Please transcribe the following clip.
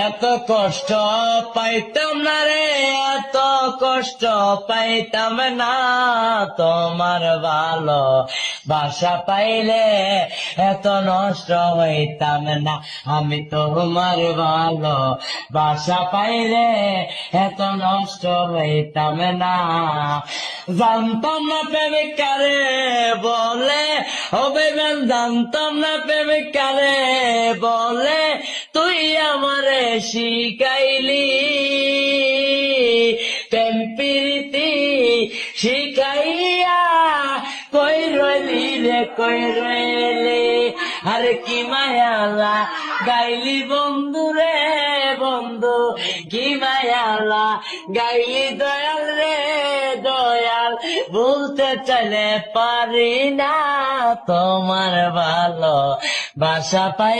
এত কষ্ট পাইতাম না রে, এত কষ্ট পাইতাম না, তোমার ভালো বাসা পাইলে এত নষ্ট হইতাম না। আমি তোমার ভালো বাসা পাইলে এত নষ্ট হইতাম না। জানতাম না প্রেমিক কারে বলে, হবে গান জানতাম না প্রেমিক কারে বলে, তুই আমারে শিখাইলি প্রেম প্রীতি শিখাইয়া, কই রইলি রে কই রইলি, আরে কি মায়ালা গাইলি বন্ধু রে বন্ধু, কি মায়ালা গাইলি দয়াল রে দয়াল, বলতে চাইলে পারি না, তোমার ভালো বাসা পাই।